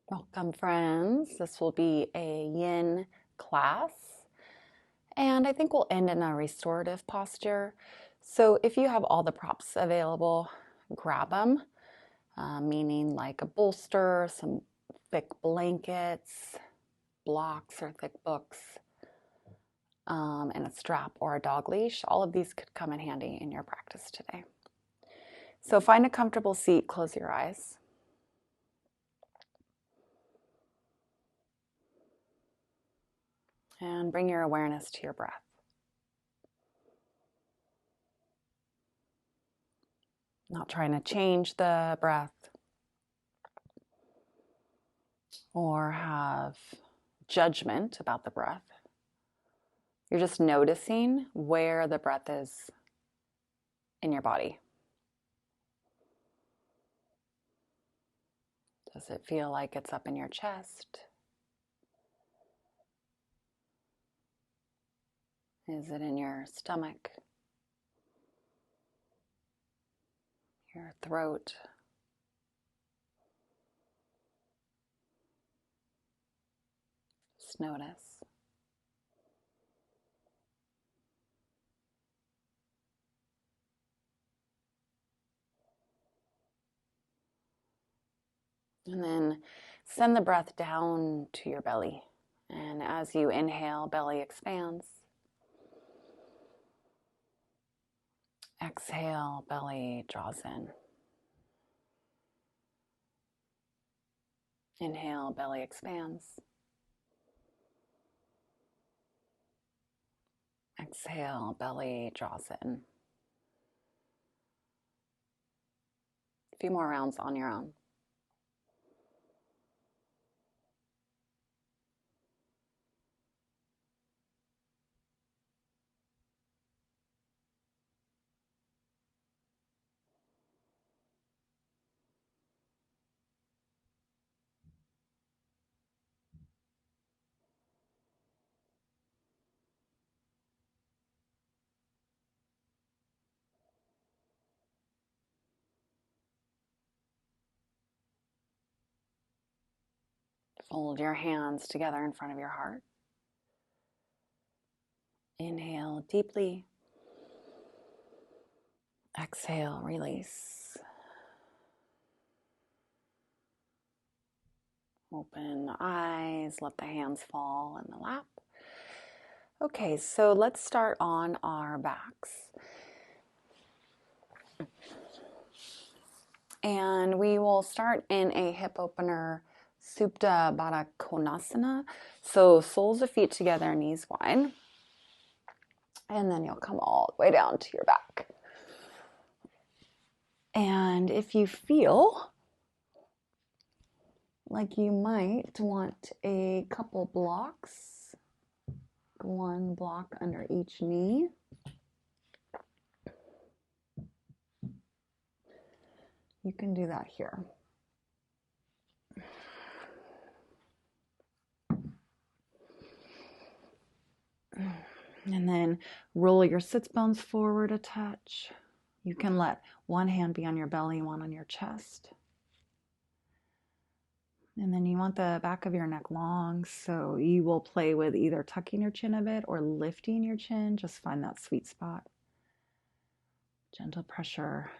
Welcome, friends. This will be a yin class, and I think we'll end in a restorative posture. So, if you have all the props available, grab them, meaning like a bolster, some thick blankets, blocks or thick books, and a strap or a dog leash. All of these could come in handy in your practice today. So, find a comfortable seat, close your eyes. And bring your awareness to your breath. Not trying to change the breath or have judgment about the breath. You're just noticing where the breath is in your body. Does it feel like it's up in your chest? Is it in your stomach? Your throat? Just notice. And then send the breath down to your belly. And as you inhale, belly expands. Exhale, belly draws in. Inhale, belly expands. Exhale, belly draws in. A few more rounds on your own. Fold your hands together in front of your heart. Inhale deeply. Exhale, release. Open the eyes, let the hands fall in the lap. Okay, so let's start on our backs. And we will start in a hip opener, Supta Baddha Konasana. So soles of feet together, knees wide. And then you'll come all the way down to your back. And if you feel like you might want a couple blocks, one block under each knee, you can do that here. And then roll your sits bones forward a touch. You can let one hand be on your belly, one on your chest. And then you want the back of your neck long, so you will play with either tucking your chin a bit or lifting your chin. Just find that sweet spot. Gentle pressure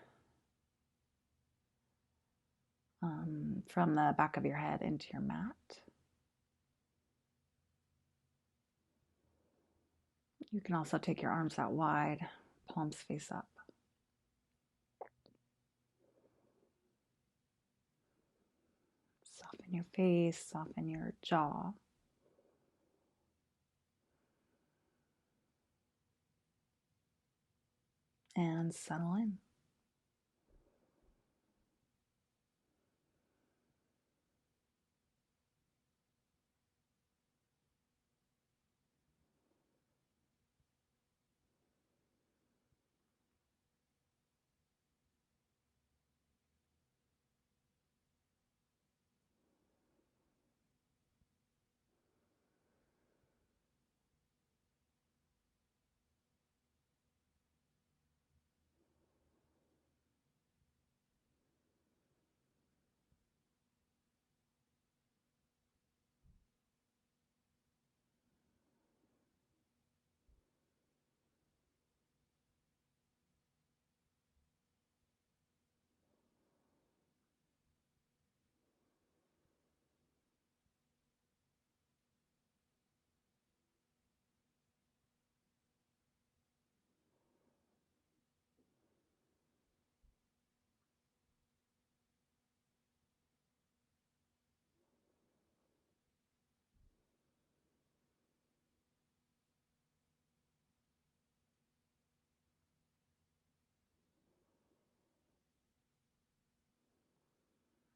from the back of your head into your mat. You can also take your arms out wide, palms face up. Soften your face, soften your jaw. And settle in.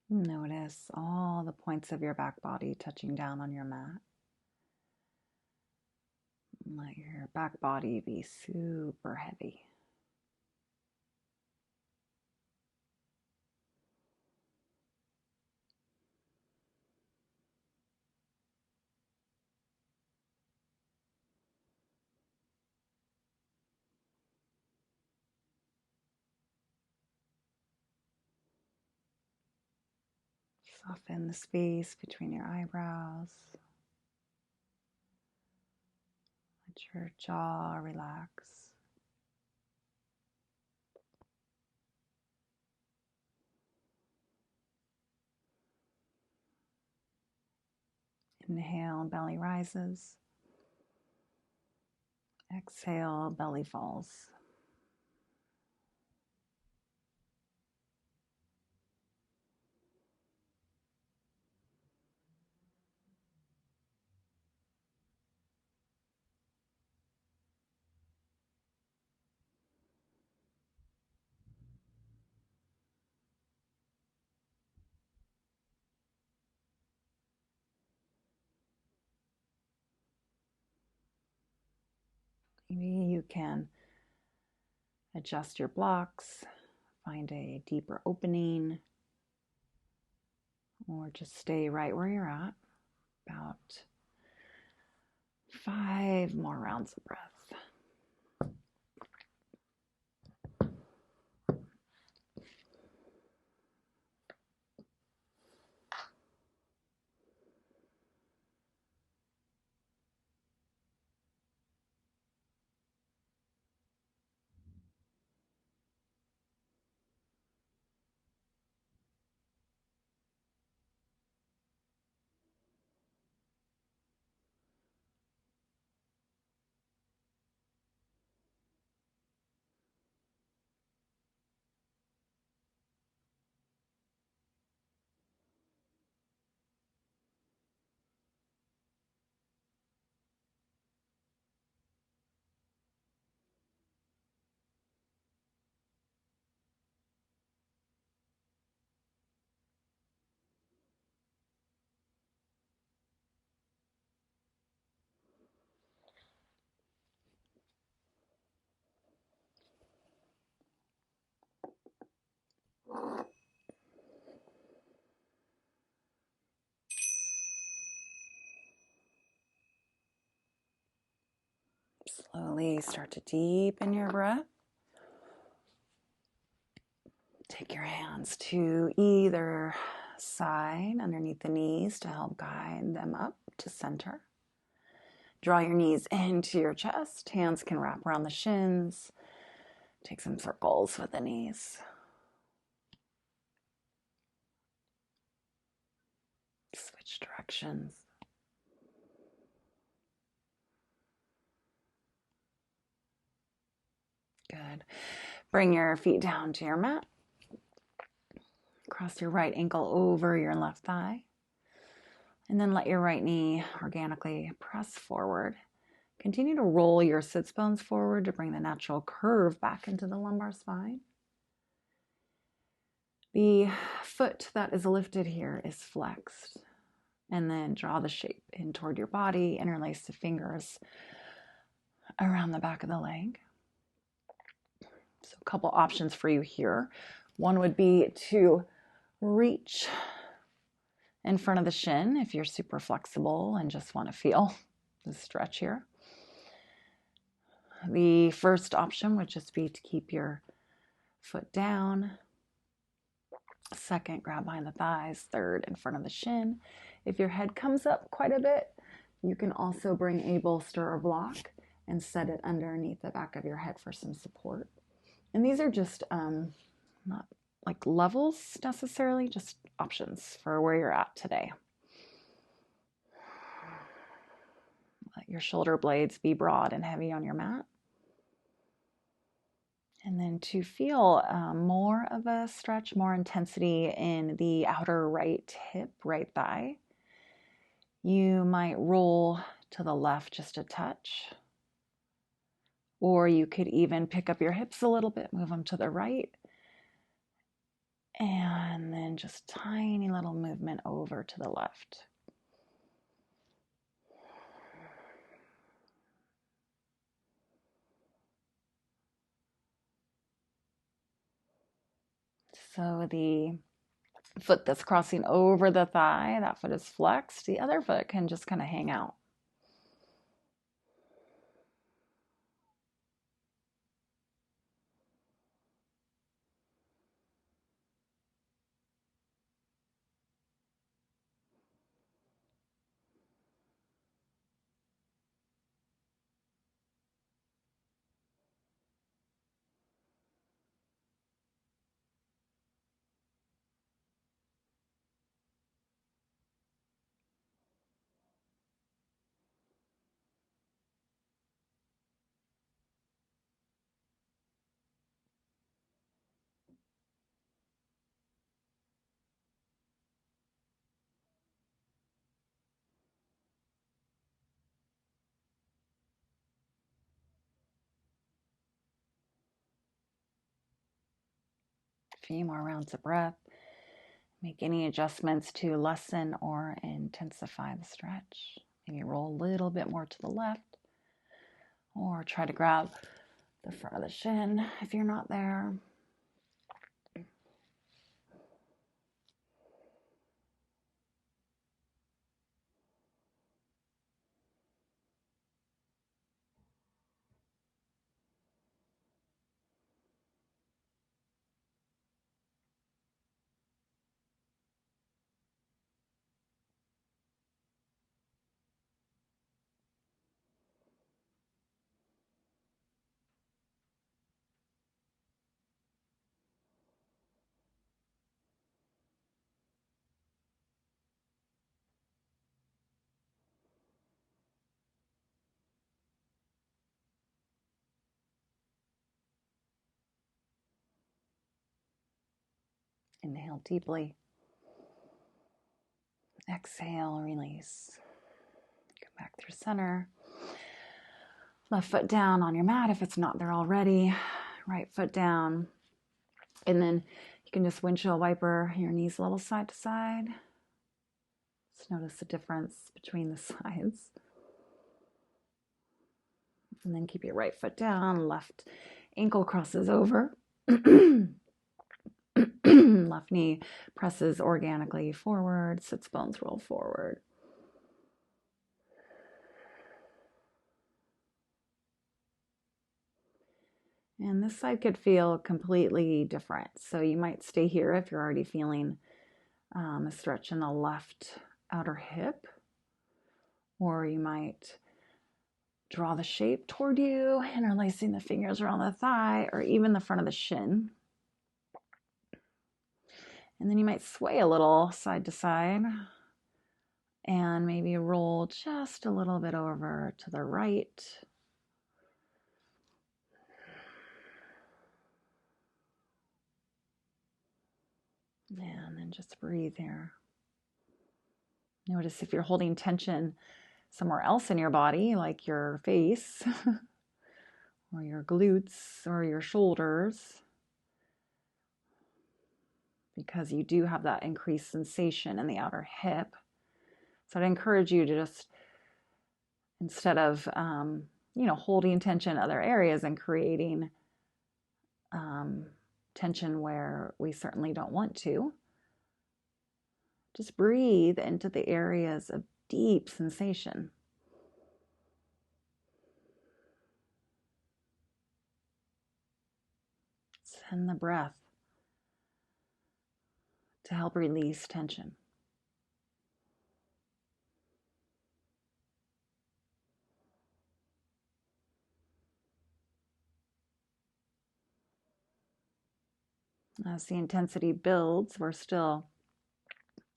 Notice all the points of your back body touching down on your mat. Let your back body be super heavy. Soften the space between your eyebrows. Let your jaw relax. Inhale, belly rises. Exhale, belly falls. Maybe you can adjust your blocks, find a deeper opening, or just stay right where you're at. About 5 more rounds of breath. Slowly start to deepen your breath. Take your hands to either side underneath the knees to help guide them up to center. Draw your knees into your chest. Hands can wrap around the shins. Take some circles with the knees. Switch directions. Good. Bring your feet down to your mat. Cross your right ankle over your left thigh. And then let your right knee organically press forward. Continue to roll your sits bones forward to bring the natural curve back into the lumbar spine. The foot that is lifted here is flexed. And then draw the shape in toward your body. Interlace the fingers around the back of the leg. So a couple options for you here. One would be to reach in front of the shin if you're super flexible and just want to feel the stretch here. The first option would just be to keep your foot down. Second, grab behind the thighs. Third, in front of the shin. If your head comes up quite a bit, you can also bring a bolster or block and set it underneath the back of your head for some support. And these are just not like levels necessarily, just options for where you're at today. Let your shoulder blades be broad and heavy on your mat. And then to feel more of a stretch, more intensity in the outer right hip, right thigh, you might roll to the left just a touch. Or you could even pick up your hips a little bit, move them to the right, And then just tiny little movement over to the left. So the foot that's crossing over the thigh, that foot is flexed. The other foot can just kind of hang out. A few more rounds of breath. Make any adjustments to lessen or intensify the stretch. Maybe roll a little bit more to the left, or try to grab the front of the shin if you're not there. Inhale deeply. Exhale, release. Come back through center. Left foot down on your mat if it's not there already. Right foot down. And then you can just windshield wiper your knees a little side to side. Just notice the difference between the sides. And then keep your right foot down. Left ankle crosses over. Left knee presses organically forward. Sits bones roll forward. And this side could feel completely different. So you might stay here if you're already feeling a stretch in the left outer hip. Or you might draw the shape toward you, interlacing the fingers around the thigh or even the front of the shin. And then you might sway a little side to side and maybe roll just a little bit over to the right. And then just breathe here. Notice if you're holding tension somewhere else in your body, like your face or your glutes or your shoulders, because you do have that increased sensation in the outer hip. So I'd encourage you to just, instead of, holding tension in other areas and creating tension where we certainly don't want to, just breathe into the areas of deep sensation. Send the breath to help release tension. As the intensity builds, we're still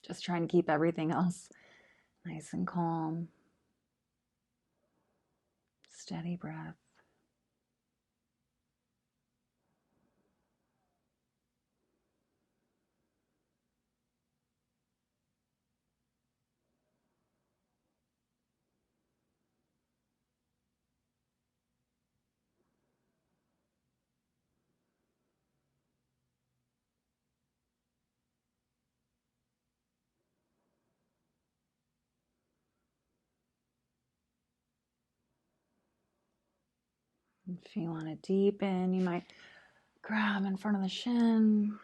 just trying to keep everything else nice and calm. Steady breath. If you want to deepen, you might grab in front of the shin.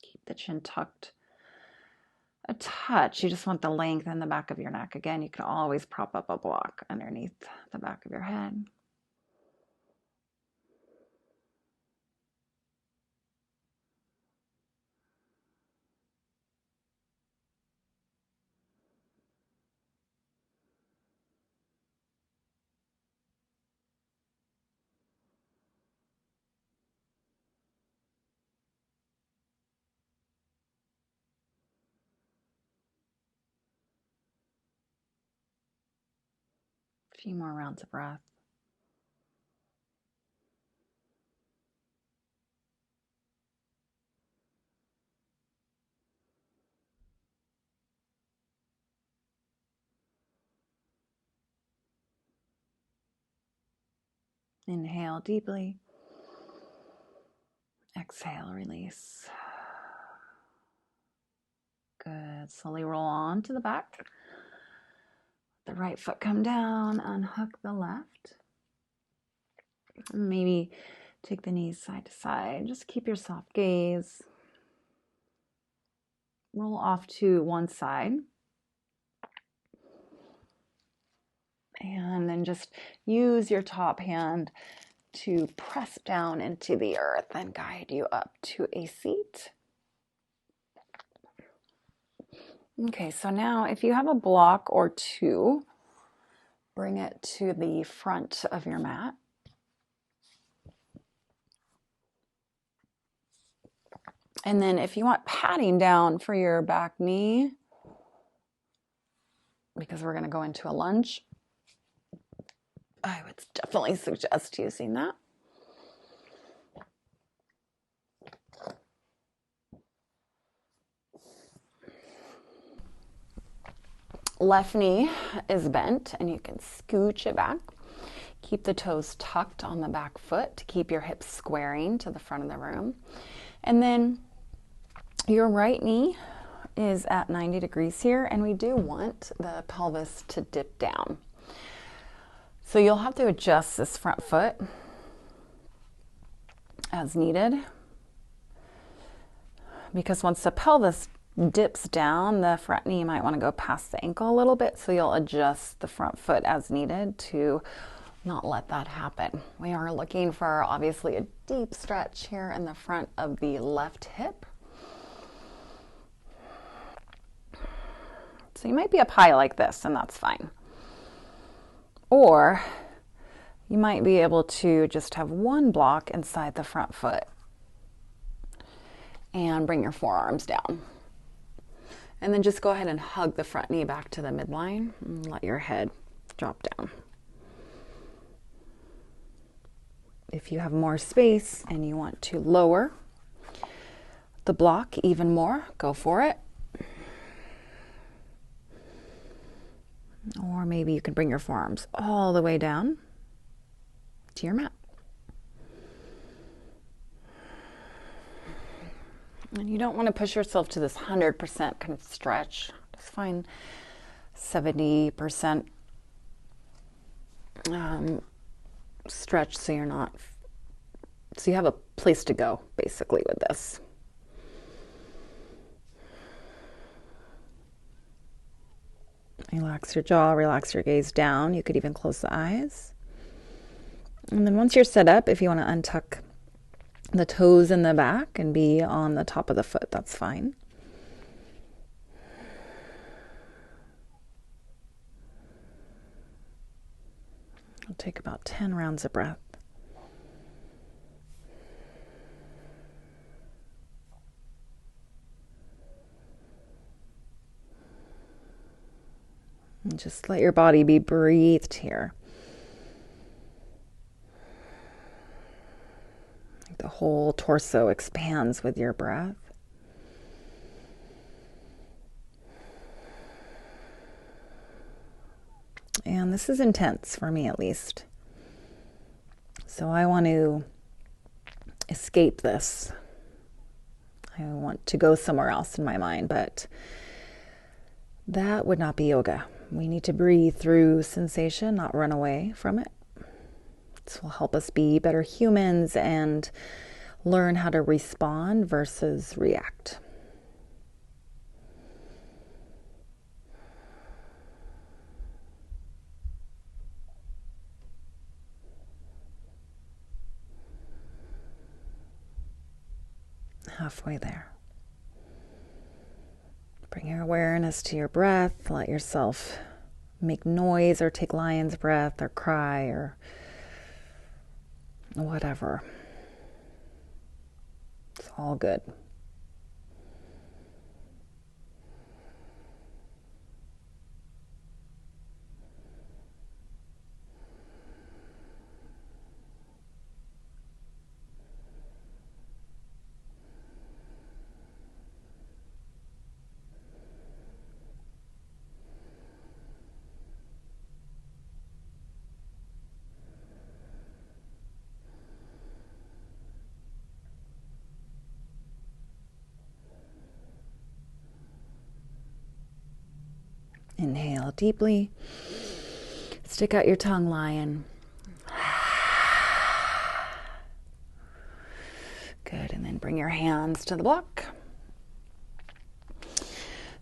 Keep the chin tucked a touch. You just want the length in the back of your neck. Again, you can always prop up a block underneath the back of your head. A few more rounds of breath. Inhale deeply. Exhale, release. Good. Slowly roll on to the back. The right foot come down, unhook the left. Maybe take the knees side to side. Just keep your soft gaze. Roll off to one side. And then just use your top hand to press down into the earth and guide you up to a seat. Okay, so now if you have a block or two, bring it to the front of your mat. And then if you want padding down for your back knee, because we're going to go into a lunge, I would definitely suggest using that. Left knee is bent and you can scooch it back. Keep the toes tucked on the back foot to keep your hips squaring to the front of the room. And then your right knee is at 90 degrees here, and we do want the pelvis to dip down. So you'll have to adjust this front foot as needed, because once the pelvis dips down, the front knee might want to go past the ankle a little bit, so you'll adjust the front foot as needed to not let that happen. We are looking for obviously a deep stretch here in the front of the left hip. So you might be up high like this, and that's fine. Or you might be able to just have one block inside the front foot and bring your forearms down. And then just go ahead and hug the front knee back to the midline and let your head drop down. If you have more space and you want to lower the block even more, go for it. Or maybe you can bring your forearms all the way down to your mat. And you don't want to push yourself to this 100% kind of stretch. Just find 70% stretch so you have a place to go basically with this. Relax your jaw, relax your gaze down. You could even close the eyes. And then once you're set up, if you want to untuck the toes in the back and be on the top of the foot, that's fine. I'll take about 10 rounds of breath. And just let your body be breathed here. The whole torso expands with your breath. And this is intense for me, at least. So I want to escape this. I want to go somewhere else in my mind, but that would not be yoga. We need to breathe through sensation, not run away from it. This will help us be better humans and learn how to respond versus react. Halfway there. Bring your awareness to your breath. Let yourself make noise or take lion's breath or cry or whatever. It's all good. Inhale deeply. Stick out your tongue, lion. Good, and then bring your hands to the block.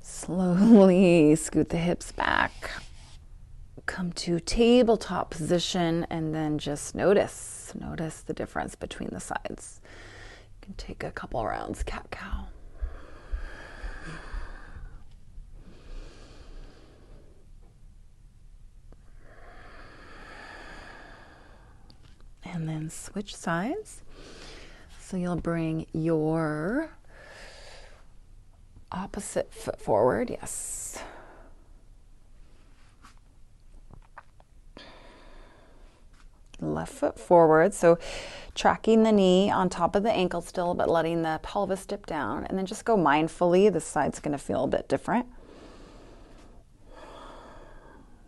Slowly scoot the hips back. Come to tabletop position and then just notice the difference between the sides. You can take a couple rounds, cat-cow. And then switch sides. So you'll bring your opposite foot forward, yes. Left foot forward, so tracking the knee on top of the ankle still, but letting the pelvis dip down. And then just go mindfully. This side's going to feel a bit different.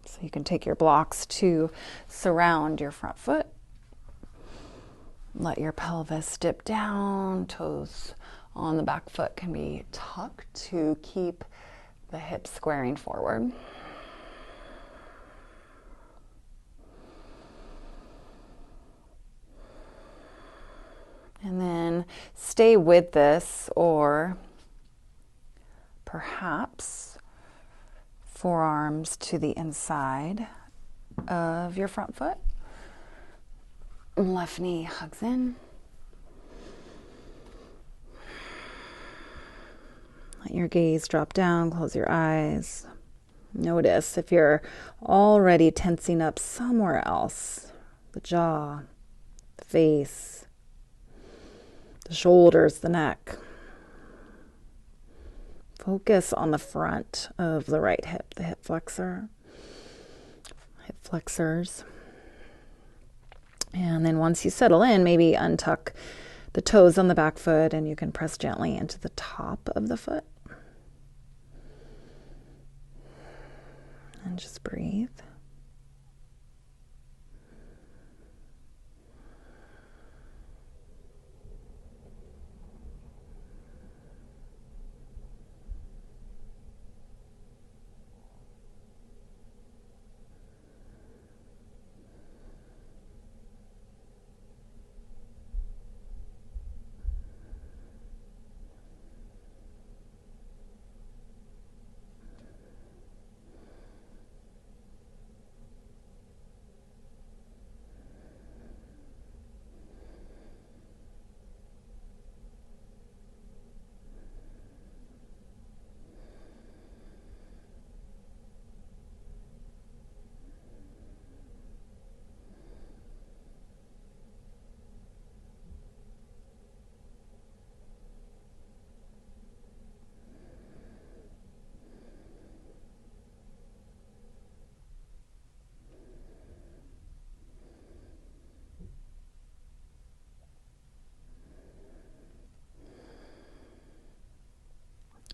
So you can take your blocks to surround your front foot. Let your pelvis dip down. Toes on the back foot can be tucked to keep the hips squaring forward. And then stay with this, or perhaps forearms to the inside of your front foot. Left knee hugs in. Let your gaze drop down, close your eyes. Notice if you're already tensing up somewhere else, the jaw, the face, the shoulders, the neck. Focus on the front of the right hip, the hip flexor, hip flexors. And then once you settle in, maybe untuck the toes on the back foot and you can press gently into the top of the foot. And just breathe.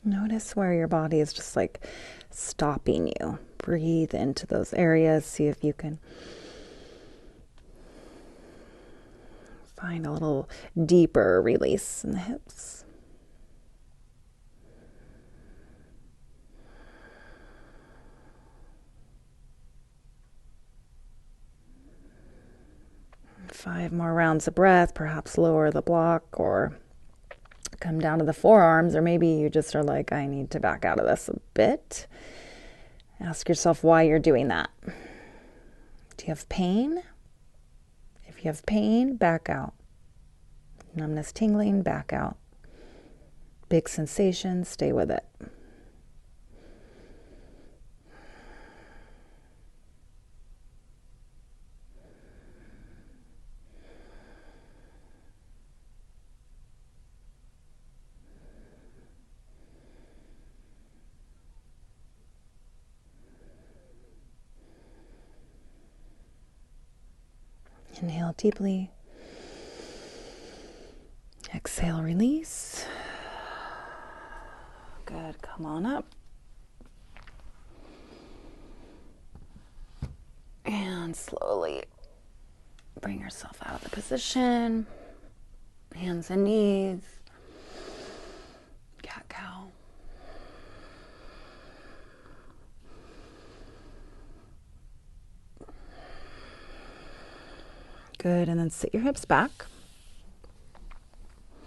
Notice where your body is just like stopping you. Breathe into those areas. See if you can find a little deeper release in the hips. 5 more rounds of breath, perhaps lower the block or come down to the forearms, or maybe you just are like, I need to back out of this a bit. Ask yourself why you're doing that. Do you have pain? If you have pain, back out. Numbness, tingling, back out. Big sensation, stay with it. Inhale deeply. Exhale, release. Good, come on up. And slowly bring yourself out of the position. Hands and knees. Cat-cow. Good, and then sit your hips back.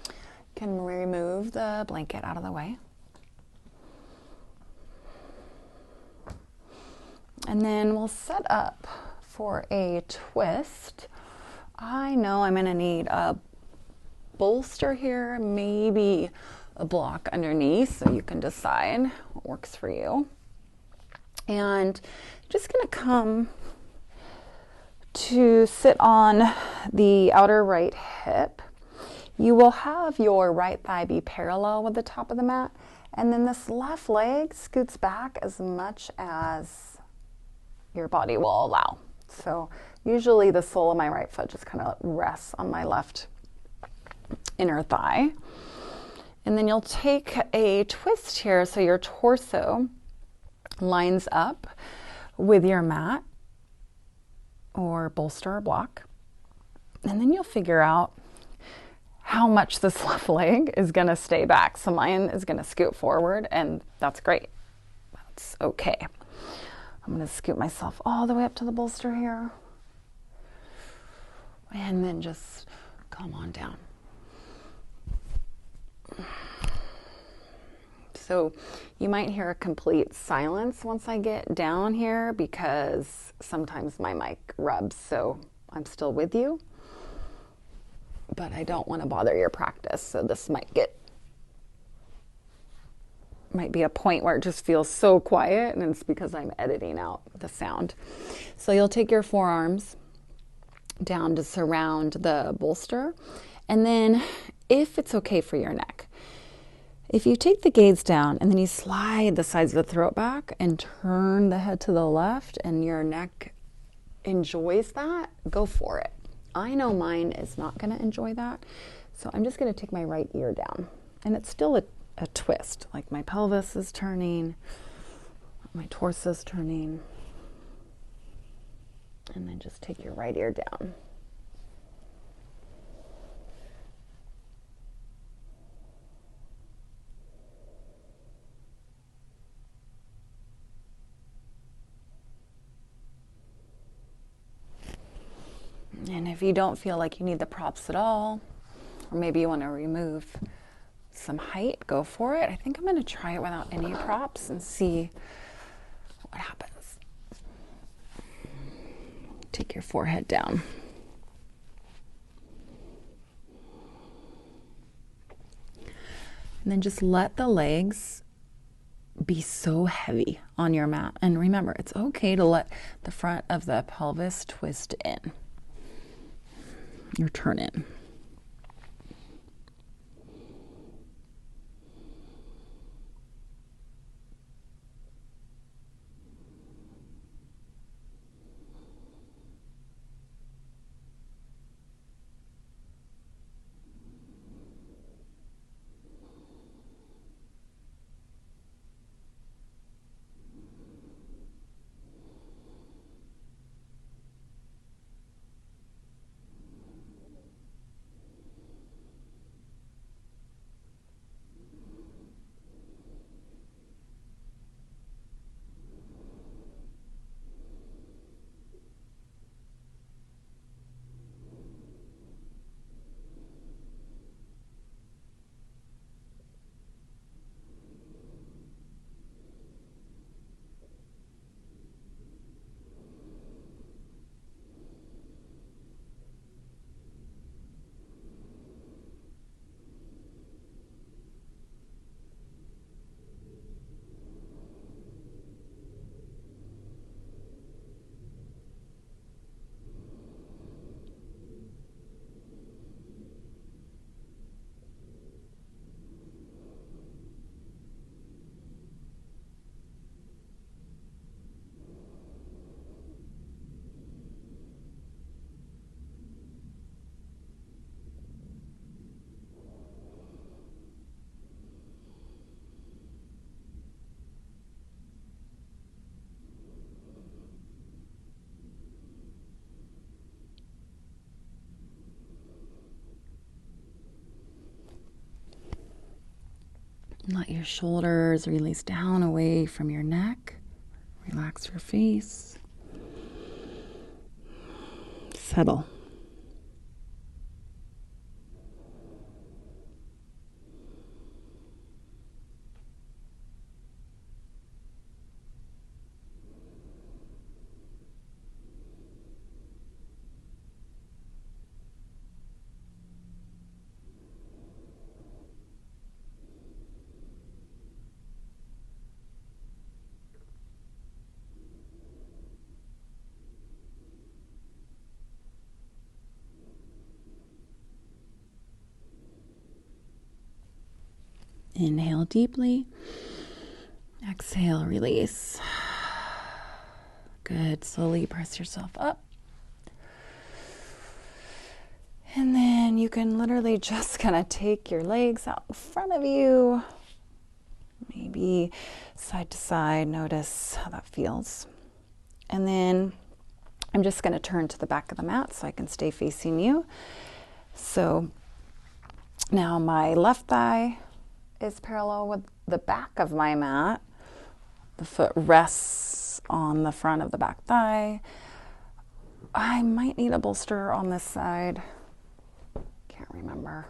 You can remove the blanket out of the way. And then we'll set up for a twist. I know I'm gonna need a bolster here, maybe a block underneath, so you can decide what works for you. And I'm just gonna come to sit on the outer right hip. You will have your right thigh be parallel with the top of the mat, and then this left leg scoots back as much as your body will allow. So usually the sole of my right foot just kind of rests on my left inner thigh. And then you'll take a twist here so your torso lines up with your mat or bolster or block. And then you'll figure out how much this left leg is going to stay back. So mine is going to scoot forward, and that's great. That's okay. I'm going to scoot myself all the way up to the bolster here. And then just come on down. So you might hear a complete silence once I get down here because sometimes my mic rubs, so I'm still with you. But I don't want to bother your practice, so this might be a point where it just feels so quiet, and it's because I'm editing out the sound. So you'll take your forearms down to surround the bolster, and then if it's okay for your neck, if you take the gaze down and then you slide the sides of the throat back and turn the head to the left and your neck enjoys that, go for it. I know mine is not going to enjoy that, so I'm just going to take my right ear down, and it's still a twist, like my pelvis is turning, my torso is turning, and then just take your right ear down. And if you don't feel like you need the props at all, or maybe you want to remove some height, go for it. I think I'm going to try it without any props and see what happens. Take your forehead down. And then just let the legs be so heavy on your mat. And remember, it's okay to let the front of the pelvis twist in or turn in. Let your shoulders release down away from your neck. Relax your face. Settle. Inhale deeply. Exhale, release. Good. Slowly press yourself up. And then you can literally just kind of take your legs out in front of you. Maybe side to side. Notice how that feels. And then I'm just going to turn to the back of the mat so I can stay facing you. So now my left thigh is parallel with the back of my mat. The foot rests on the front of the back thigh. I might need a bolster on this side. Can't remember.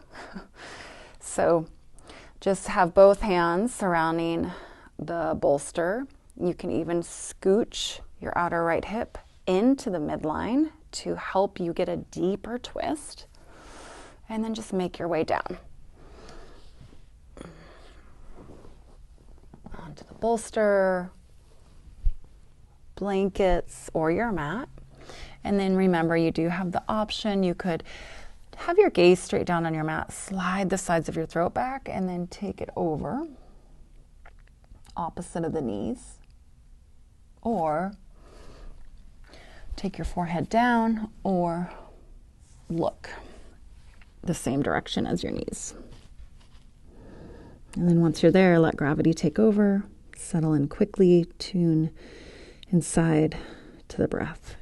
So just have both hands surrounding the bolster. You can even scooch your outer right hip into the midline to help you get a deeper twist. And then just make your way down. Onto the bolster, blankets, or your mat. And then remember, you do have the option. You could have your gaze straight down on your mat, slide the sides of your throat back, and then take it over, opposite of the knees. Or take your forehead down, or look the same direction as your knees. And then once you're there, let gravity take over, settle in quickly, tune inside to the breath.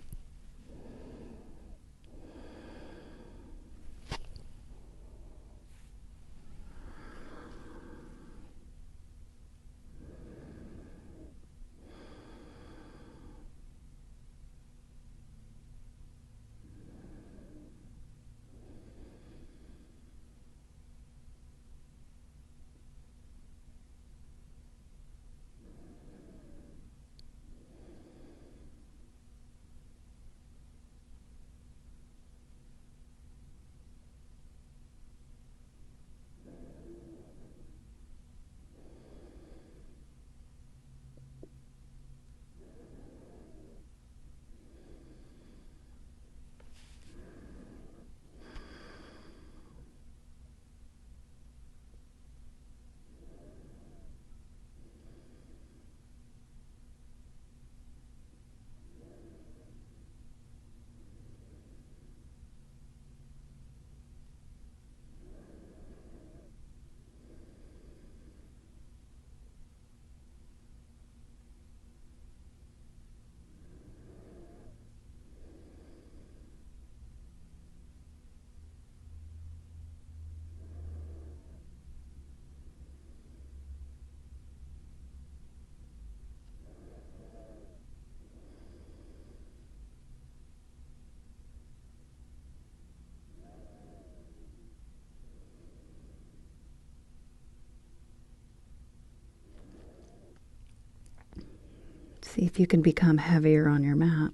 See if you can become heavier on your mat.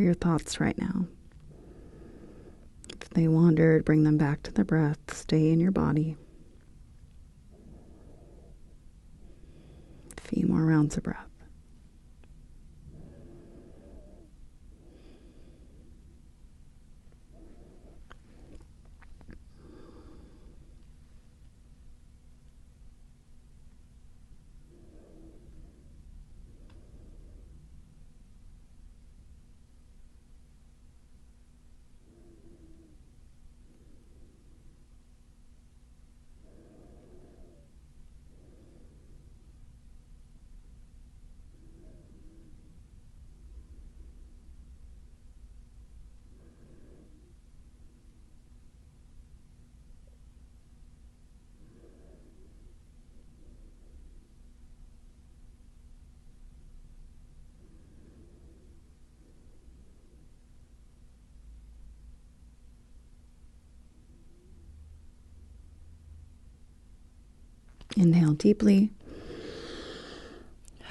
your thoughts right now. If they wandered, bring them back to the breath. Stay in your body. A few more rounds of breath. Inhale deeply.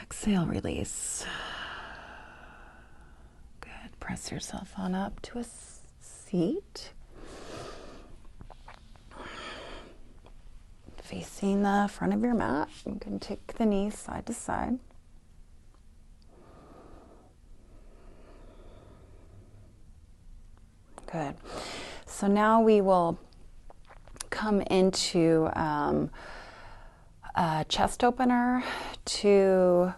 Exhale, release. Good. Press yourself on up to a seat. Facing the front of your mat. You can take the knees side to side. Good. So now we will come into a chest opener to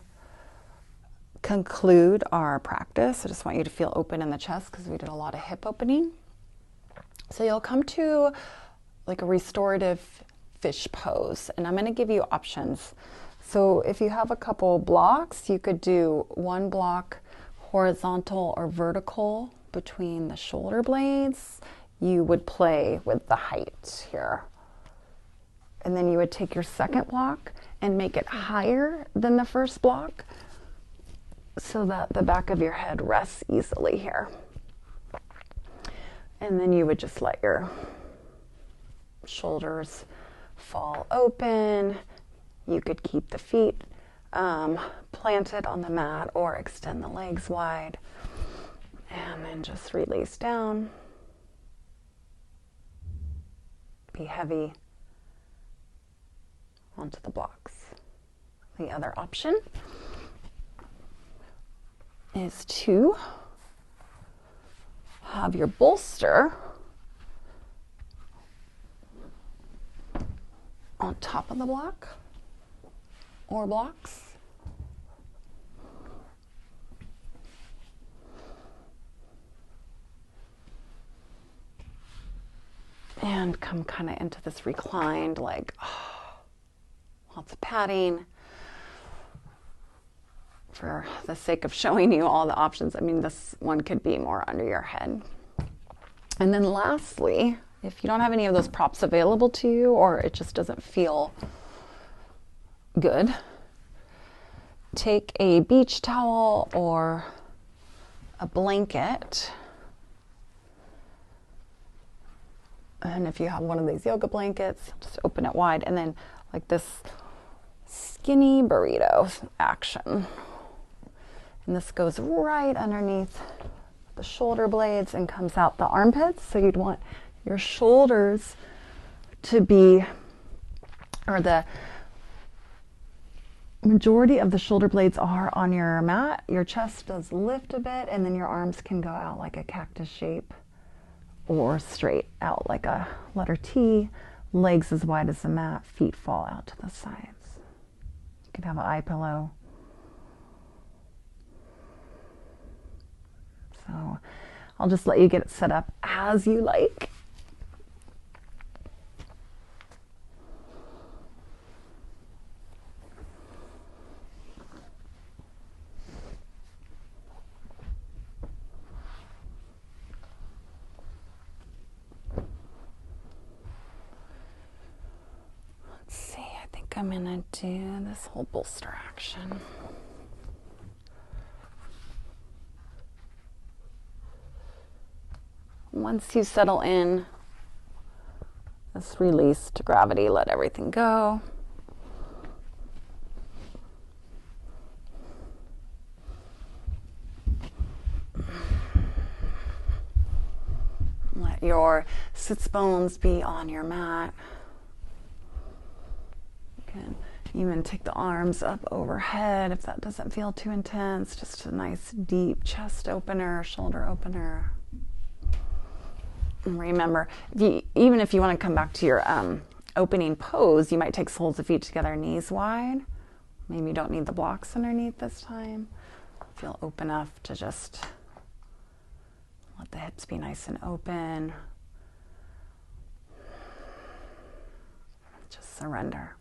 conclude our practice. I just want you to feel open in the chest because we did a lot of hip opening. So you'll come to like a restorative fish pose, and I'm going to give you options. So if you have a couple blocks, you could do one block horizontal or vertical between the shoulder blades. You would play with the height here. And then you would take your second block and make it higher than the first block so that the back of your head rests easily here. And then you would just let your shoulders fall open. You could keep the feet planted on the mat or extend the legs wide. And then just release down. Be heavy onto the blocks. The other option is to have your bolster on top of the block or blocks. And come kind of into this reclined, like, lots of padding. For the sake of showing you all the options, I mean, this one could be more under your head. And then lastly, if you don't have any of those props available to you, or it just doesn't feel good, take a beach towel or a blanket. And if you have one of these yoga blankets, just open it wide, and then like this skinny burrito action. And this goes right underneath the shoulder blades and comes out the armpits. So you'd want your shoulders to be, or the majority of the shoulder blades are on your mat. Your chest does lift a bit, and then your arms can go out like a cactus shape or straight out like a letter T. Legs as wide as the mat, feet fall out to the sides. You could have an eye pillow. So I'll just let you get it set up as you like. Let's see, I think I'm gonna do this whole bolster action. Once you settle in, just release to gravity, let everything go. Let your sits bones be on your mat. You can even take the arms up overhead if that doesn't feel too intense. Just a nice deep chest opener, shoulder opener. And remember, even if you want to come back to your opening pose, you might take soles of feet together, knees wide. Maybe you don't need the blocks underneath this time. Feel open enough to just let the hips be nice and open. Just surrender.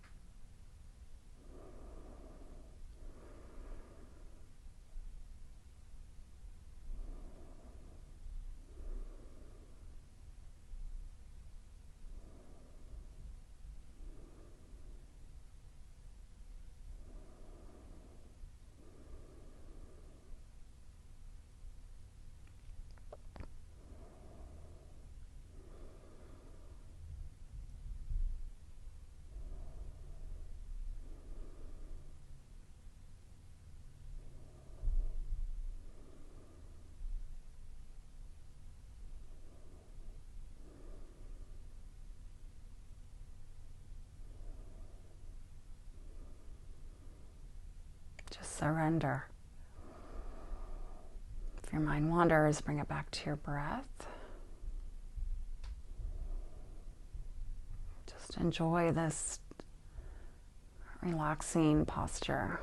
Just surrender. If your mind wanders, bring it back to your breath. Just enjoy this relaxing posture.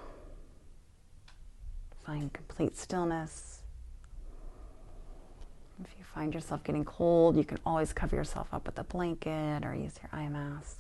Find complete stillness. If you find yourself getting cold, you can always cover yourself up with a blanket or use your eye mask.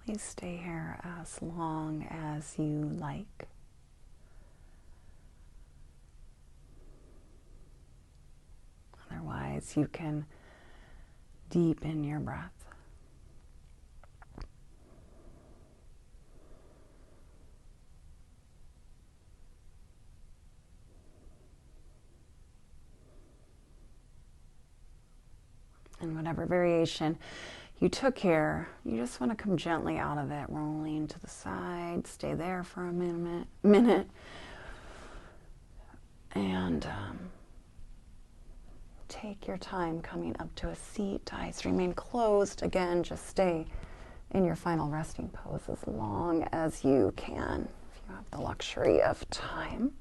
Please stay here as long as you like. Otherwise, you can deepen your breath. And whatever variation you took here, you just want to come gently out of it, rolling to the side, stay there for a minute. And take your time coming up to a seat. Eyes remain closed. Again, just stay in your final resting pose as long as you can, if you have the luxury of time.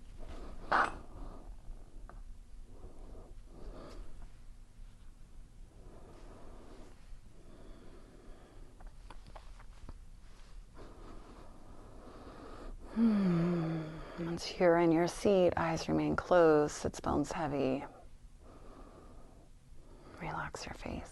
Once you're in your seat, eyes remain closed, sits bones heavy. Relax your face.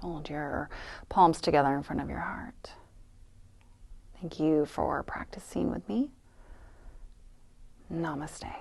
Fold your palms together in front of your heart. Thank you for practicing with me. Namaste.